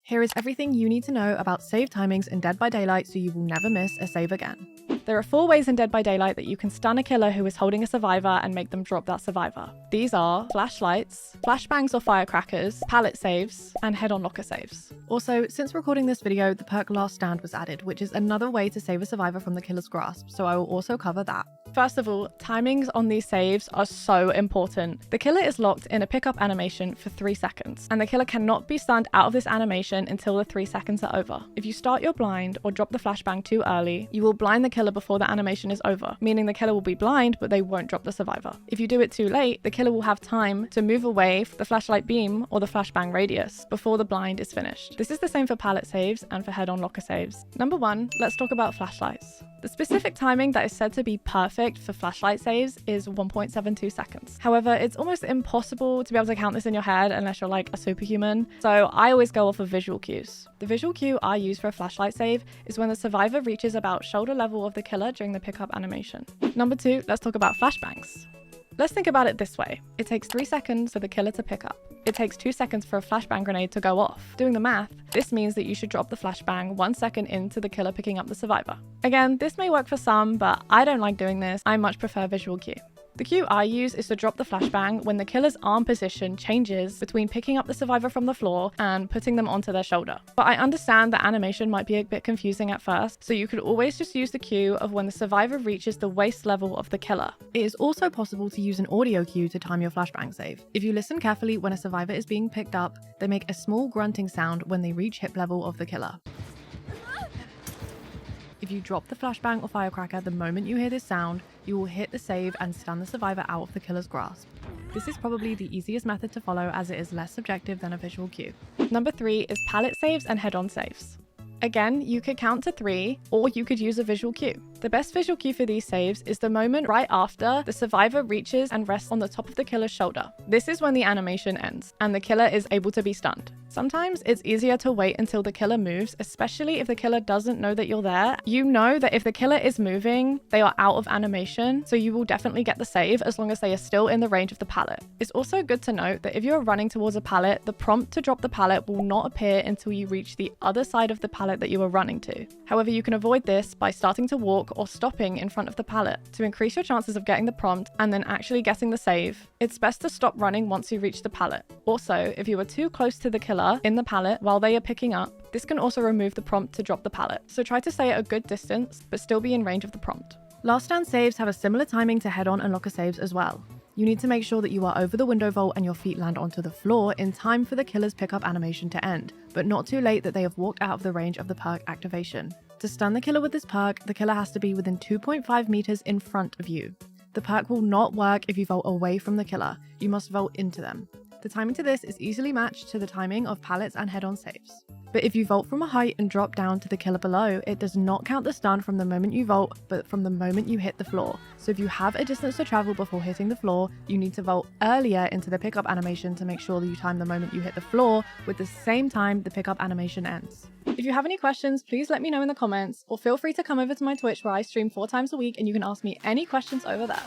Here is everything you need to know about save timings in Dead by Daylight so you will never miss a save again. There are 4 ways in Dead by Daylight that you can stun a killer who is holding a survivor and make them drop that survivor. These are flashlights, flashbangs or firecrackers, pallet saves, and head-on locker saves. Also, since recording this video, the perk Last Stand was added, which is another way to save a survivor from the killer's grasp, so I will also cover that. First of all, timings on these saves are so important. The killer is locked in a pickup animation for 3 seconds, and the killer cannot be stunned out of this animation until the 3 seconds are over. If you start your blind or drop the flashbang too early, you will blind the killer before the animation is over, meaning the killer will be blind but they won't drop the survivor. If you do it too late, the killer will have time to move away from the flashlight beam or the flashbang radius before the blind is finished. This is the same for pallet saves and for head-on locker saves. Number 1, let's talk about flashlights. The specific timing that is said to be perfect for flashlight saves is 1.72 seconds. However, it's almost impossible to be able to count this in your head unless you're like a superhuman, so I always go off of visual cues. The visual cue I use for a flashlight save is when the survivor reaches about shoulder level of the killer during the pickup animation. Number 2, let's talk about flashbangs. Let's think about it this way. It takes 3 seconds for the killer to pick up. It takes 2 seconds for a flashbang grenade to go off. Doing the math, this means that you should drop the flashbang 1 second into the killer picking up the survivor. Again, this may work for some, but I don't like doing this. I much prefer visual cue. The cue I use is to drop the flashbang when the killer's arm position changes between picking up the survivor from the floor and putting them onto their shoulder. But I understand the animation might be a bit confusing at first, so you could always just use the cue of when the survivor reaches the waist level of the killer. It is also possible to use an audio cue to time your flashbang save. If you listen carefully when a survivor is being picked up, they make a small grunting sound when they reach hip level of the killer. If you drop the flashbang or firecracker the moment you hear this sound, you will hit the save and stun the survivor out of the killer's grasp. This is probably the easiest method to follow as it is less subjective than a visual cue. Number 3 is pallet saves and head-on saves. Again, you could count to 3, or you could use a visual cue. The best visual cue for these saves is the moment right after the survivor reaches and rests on the top of the killer's shoulder. This is when the animation ends, and the killer is able to be stunned. Sometimes it's easier to wait until the killer moves, especially if the killer doesn't know that you're there. You know that if the killer is moving, they are out of animation, so you will definitely get the save as long as they are still in the range of the pallet. It's also good to note that if you're running towards a pallet, the prompt to drop the pallet will not appear until you reach the other side of the pallet that you are running to. However, you can avoid this by starting to walk or stopping in front of the pallet. To increase your chances of getting the prompt and then actually getting the save, it's best to stop running once you reach the pallet. Also, if you are too close to the killer in the pallet while they are picking up, this can also remove the prompt to drop the pallet. So try to stay at a good distance, but still be in range of the prompt. Last Stand saves have a similar timing to head-on and locker saves as well. You need to make sure that you are over the window vault and your feet land onto the floor in time for the killer's pickup animation to end, but not too late that they have walked out of the range of the perk activation. To stun the killer with this perk, the killer has to be within 2.5 meters in front of you. The perk will not work if you vault away from the killer. You must vault into them. The timing to this is easily matched to the timing of pallets and head-on saves. But if you vault from a height and drop down to the killer below, it does not count the stun from the moment you vault, but from the moment you hit the floor. So if you have a distance to travel before hitting the floor, you need to vault earlier into the pickup animation to make sure that you time the moment you hit the floor with the same time the pickup animation ends. If you have any questions, please let me know in the comments, or feel free to come over to my Twitch where I stream 4 times a week and you can ask me any questions over there.